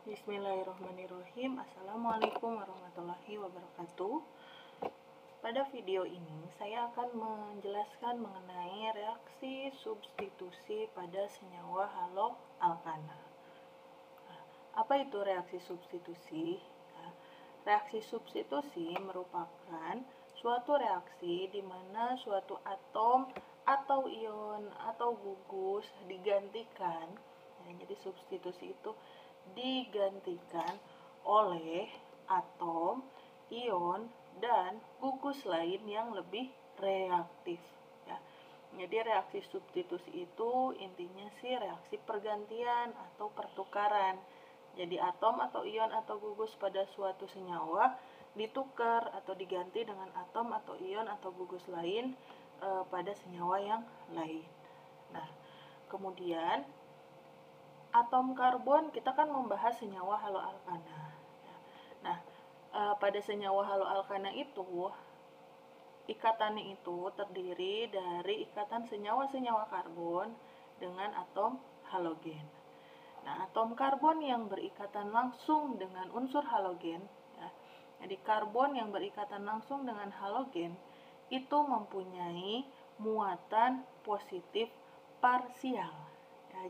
Bismillahirrahmanirrahim. Assalamualaikum warahmatullahi wabarakatuh. Pada video ini saya akan menjelaskan mengenai reaksi substitusi pada senyawa haloalkana. Apa itu reaksi substitusi? Reaksi substitusi merupakan suatu reaksi di mana suatu atom atau ion atau gugus digantikan. Jadi substitusi itu digantikan oleh atom, ion, dan gugus lain yang lebih reaktif. Jadi reaksi substitusi itu intinya sih reaksi pergantian atau pertukaran. Jadi atom atau ion atau gugus pada suatu senyawa ditukar atau diganti dengan atom atau ion atau gugus lain pada senyawa yang lain. Nah, kemudian atom karbon, kita kan membahas senyawa haloalkana. Nah, pada senyawa haloalkana itu, ikatannya itu terdiri dari ikatan senyawa-senyawa karbon dengan atom halogen. Nah, atom karbon yang berikatan langsung dengan unsur halogen, jadi karbon yang berikatan langsung dengan halogen, itu mempunyai muatan positif parsial.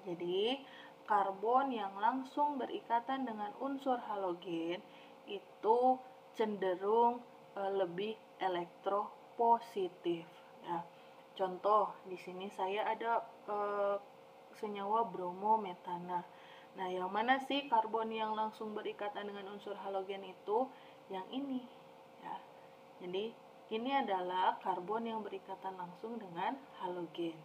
Jadi karbon yang langsung berikatan dengan unsur halogen itu cenderung lebih elektropositif. Contoh di sini saya ada senyawa bromometana. Nah, yang mana sih karbon yang langsung berikatan dengan unsur halogen itu? Yang ini. Jadi ini adalah karbon yang berikatan langsung dengan halogen.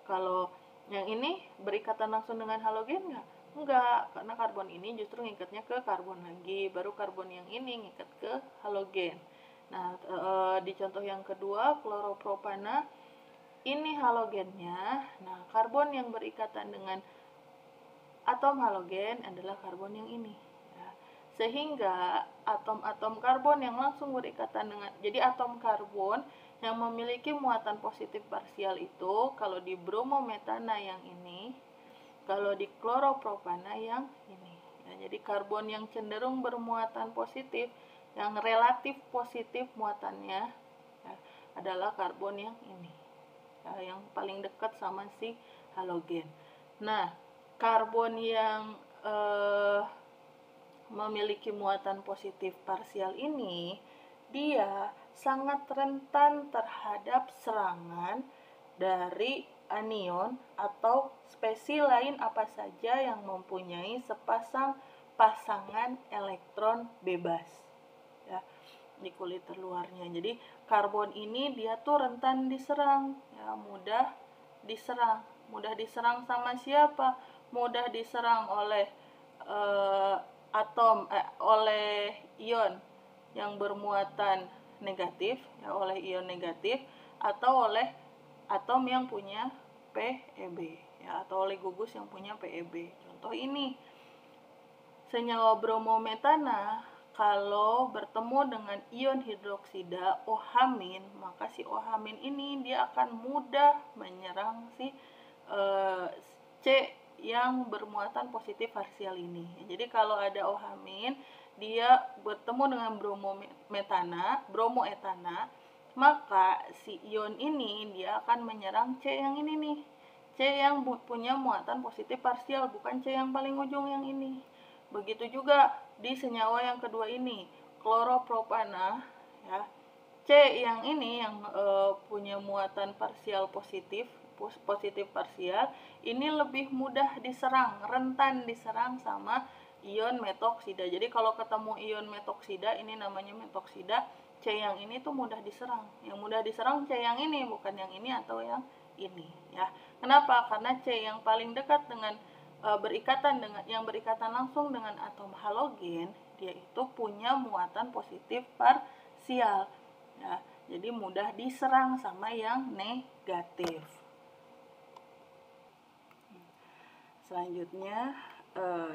Kalau yang ini berikatan langsung dengan halogen nggak? Enggak, karena karbon ini justru ngikatnya ke karbon lagi, baru karbon yang ini ngikat ke halogen. Nah, di contoh yang kedua, kloropropana, ini halogennya. Nah, karbon yang berikatan dengan atom halogen adalah karbon yang ini. Sehingga atom-atom karbon yang langsung berikatan dengan, jadi atom karbon yang memiliki muatan positif parsial itu kalau di bromometana yang ini, kalau di kloropropana yang ini. Jadi karbon yang cenderung bermuatan positif, yang relatif positif muatannya adalah karbon yang ini, yang paling dekat sama si halogen. Nah, karbon yang memiliki muatan positif parsial ini, dia sangat rentan terhadap serangan dari anion atau spesies lain apa saja yang mempunyai sepasang pasangan elektron bebas di kulit terluarnya. Jadi karbon ini dia tuh rentan diserang, mudah diserang. Mudah diserang sama siapa? Mudah diserang oleh oleh ion yang bermuatan negatif, oleh ion negatif, atau oleh atom yang punya PeB, atau oleh gugus yang punya PeB. Contoh ini, senyawa bromometana kalau bertemu dengan ion hidroksida OH-, maka si OH- ini dia akan mudah menyerang si C yang bermuatan positif parsial ini. Jadi kalau ada OH-, dia bertemu dengan bromoetana, maka si ion ini dia akan menyerang C yang ini nih. C yang punya muatan positif parsial, bukan C yang paling ujung yang ini. Begitu juga di senyawa yang kedua ini, kloropropana, C yang ini yang punya muatan parsial positif parsial, ini lebih mudah diserang, rentan diserang sama ion metoksida. Jadi kalau ketemu ion metoksida, ini namanya metoksida, C yang ini tuh mudah diserang. Yang mudah diserang C yang ini, bukan yang ini atau yang ini, Kenapa? Karena C yang paling dekat dengan yang berikatan langsung dengan atom halogen, dia itu punya muatan positif parsial. Jadi mudah diserang sama yang negatif. Selanjutnya,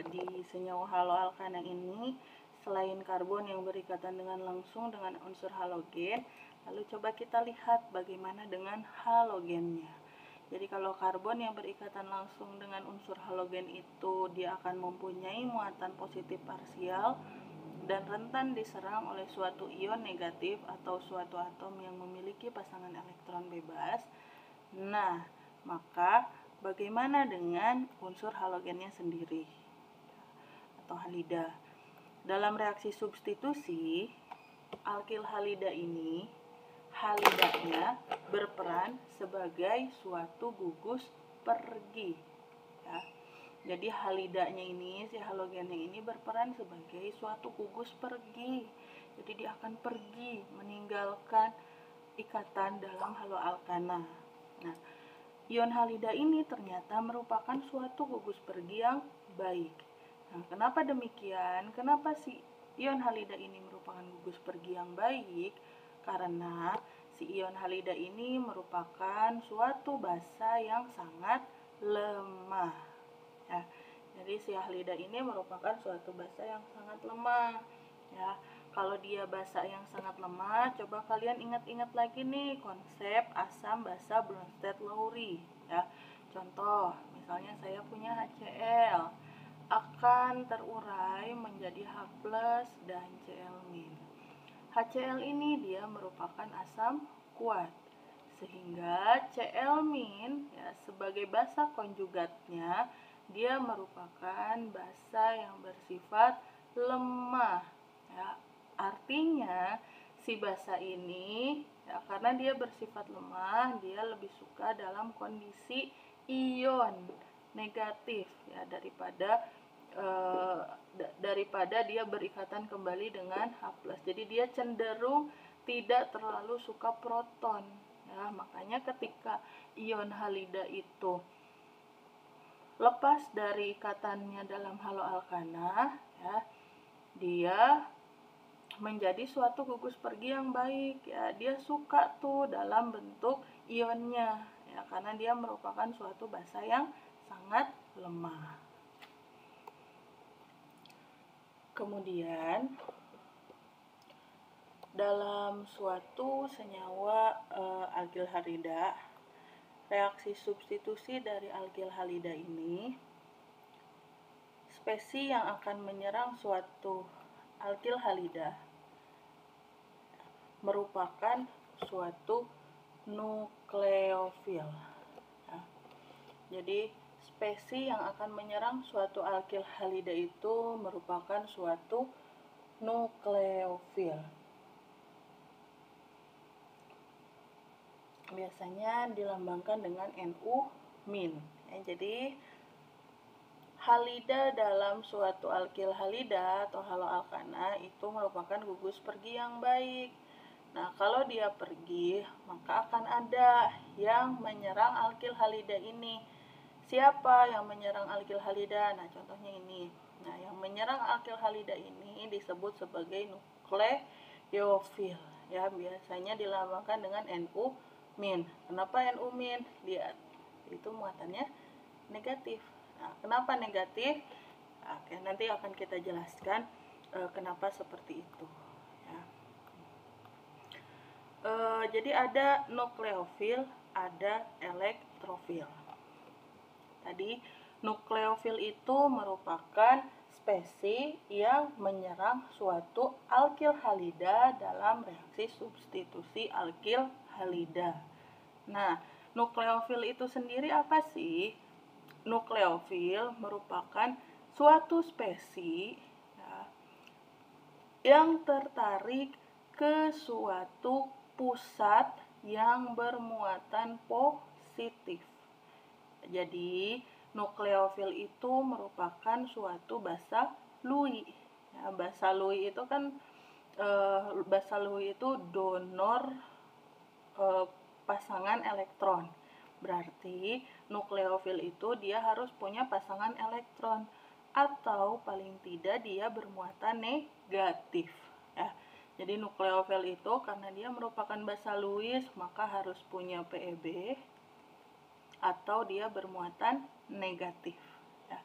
di senyawa haloalkana ini, selain karbon yang berikatan dengan langsung dengan unsur halogen, lalu coba kita lihat bagaimana dengan halogennya. Jadi kalau karbon yang berikatan langsung dengan unsur halogen itu dia akan mempunyai muatan positif parsial dan rentan diserang oleh suatu ion negatif atau suatu atom yang memiliki pasangan elektron bebas. Nah, maka bagaimana dengan unsur halogennya sendiri atau halida? Dalam reaksi substitusi, alkil halida ini, halidanya berperan sebagai suatu gugus pergi. Ya. Jadi halidanya ini, si halogennya ini berperan sebagai suatu gugus pergi. Jadi dia akan pergi, meninggalkan ikatan dalam haloalkana. Nah, ion halida ini ternyata merupakan suatu gugus pergi yang baik. Nah, kenapa demikian? Kenapa si ion halida ini merupakan gugus pergi yang baik? Karena si ion halida ini merupakan suatu basa yang sangat lemah. Ya, jadi si halida ini merupakan suatu basa yang sangat lemah. Ya, kalau dia basa yang sangat lemah, coba kalian ingat-ingat lagi nih konsep asam basa Bronsted-Lowry. Ya, contoh, misalnya saya punya HCl akan terurai menjadi H+ dan Cl-. HCl ini dia merupakan asam kuat, sehingga Cl- ya, sebagai basa konjugatnya dia merupakan basa yang bersifat lemah. Ya, artinya si basa ini ya, karena dia bersifat lemah, dia lebih suka dalam kondisi ion negatif ya daripada dia berikatan kembali dengan H+. Jadi dia cenderung tidak terlalu suka proton. Ya, makanya ketika ion halida itu lepas dari ikatannya dalam haloalkana, ya, dia menjadi suatu gugus pergi yang baik. Ya, dia suka tuh dalam bentuk ionnya, ya, karena dia merupakan suatu basa yang sangat lemah. Kemudian dalam suatu senyawa alkil halida, reaksi substitusi dari alkil halida ini, spesi yang akan menyerang suatu alkil halida merupakan suatu nukleofil. Ya. Jadi spesi yang akan menyerang suatu alkil halida itu merupakan suatu nukleofil. Biasanya dilambangkan dengan Nu-. Ya, jadi halida dalam suatu alkil halida atau haloalkana itu merupakan gugus pergi yang baik. Nah, kalau dia pergi, maka akan ada yang menyerang alkil halida ini. Siapa yang menyerang alkil halida? Nah, contohnya ini. Nah, yang menyerang alkil halida ini disebut sebagai nukleofil. Ya, biasanya dilambangkan dengan Nu-. Kenapa Nu-? Lihat, itu muatannya negatif. Nah, kenapa negatif? Oke, nanti akan kita jelaskan kenapa seperti itu. Ya. Jadi ada nukleofil, ada elektrofil. Tadi nukleofil itu merupakan spesi yang menyerang suatu alkil halida dalam reaksi substitusi alkil halida. Nah, nukleofil itu sendiri apa sih? Nukleofil merupakan suatu spesi ya, yang tertarik ke suatu pusat yang bermuatan positif. Jadi, nukleofil itu merupakan suatu basa Lewis. Ya, basa Lewis itu kan basa Lewis itu donor pasangan elektron. Berarti nukleofil itu dia harus punya pasangan elektron atau paling tidak dia bermuatan negatif. Ya. Jadi nukleofil itu karena dia merupakan basa Lewis maka harus punya PeB atau dia bermuatan negatif. Ya.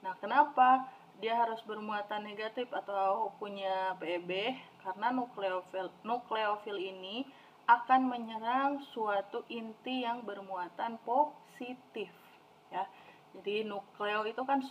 Nah, kenapa dia harus bermuatan negatif atau punya PeB? Karena nukleofil ini akan menyerang suatu inti yang bermuatan positif, ya. Jadi nukleo itu kan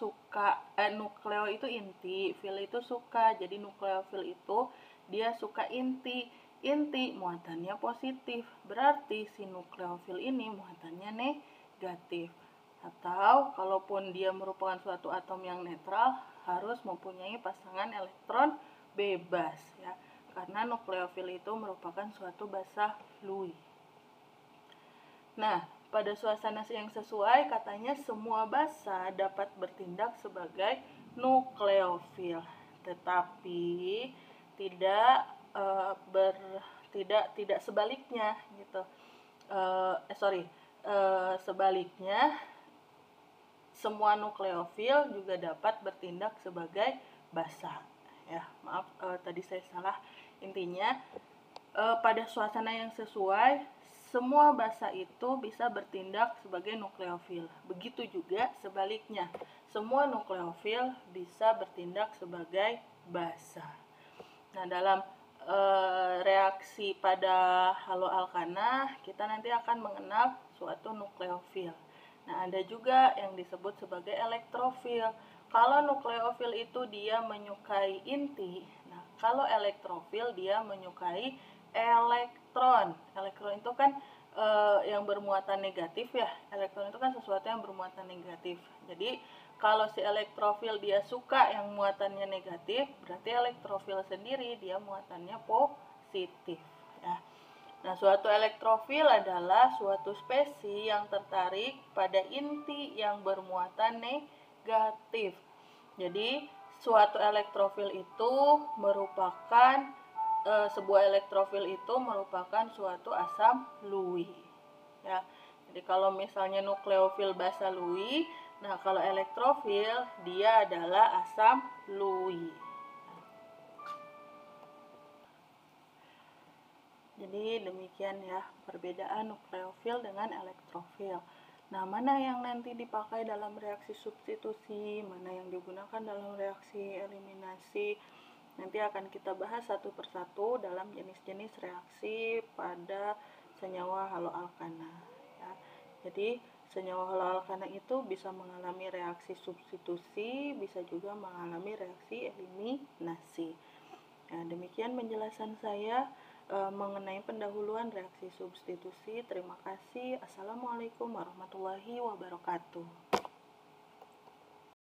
nukleo itu inti, fil itu suka. Jadi nukleofil itu dia suka inti. Inti muatannya positif, berarti si nukleofil ini muatannya negatif. Atau kalaupun dia merupakan suatu atom yang netral, harus mempunyai pasangan elektron bebas, ya. Karena nukleofil itu merupakan suatu basa fluid. Nah, pada suasana yang sesuai katanya semua basa dapat bertindak sebagai nukleofil, tetapi tidak tidak sebaliknya gitu. Sebaliknya semua nukleofil juga dapat bertindak sebagai basa. Ya, maaf tadi saya salah. Intinya pada suasana yang sesuai semua basa itu bisa bertindak sebagai nukleofil. Begitu juga sebaliknya, semua nukleofil bisa bertindak sebagai basa. Nah, dalam reaksi pada haloalkana, kita nanti akan mengenal suatu nukleofil. Nah, ada juga yang disebut sebagai elektrofil. Kalau nukleofil itu dia menyukai inti, nah kalau elektrofil dia menyukai elektron. Elektron itu kan yang bermuatan negatif, ya. Elektron itu kan sesuatu yang bermuatan negatif. Jadi kalau si elektrofil dia suka yang muatannya negatif, berarti elektrofil sendiri dia muatannya positif, ya. Nah, suatu elektrofil adalah suatu spesies yang tertarik pada inti yang bermuatan negatif. Jadi, suatu elektrofil itu merupakan sebuah elektrofil itu merupakan suatu asam Lewis, ya. Jadi kalau misalnya nukleofil basa Lewis, nah kalau elektrofil dia adalah asam Lewis. Jadi demikian ya perbedaan nukleofil dengan elektrofil. Nah, mana yang nanti dipakai dalam reaksi substitusi, mana yang digunakan dalam reaksi eliminasi, nanti akan kita bahas satu persatu dalam jenis-jenis reaksi pada senyawa haloalkana, ya. Jadi senyawa haloalkana itu bisa mengalami reaksi substitusi, bisa juga mengalami reaksi eliminasi. Nah, demikian penjelasan saya mengenai pendahuluan reaksi substitusi. Terima kasih. Assalamualaikum warahmatullahi wabarakatuh.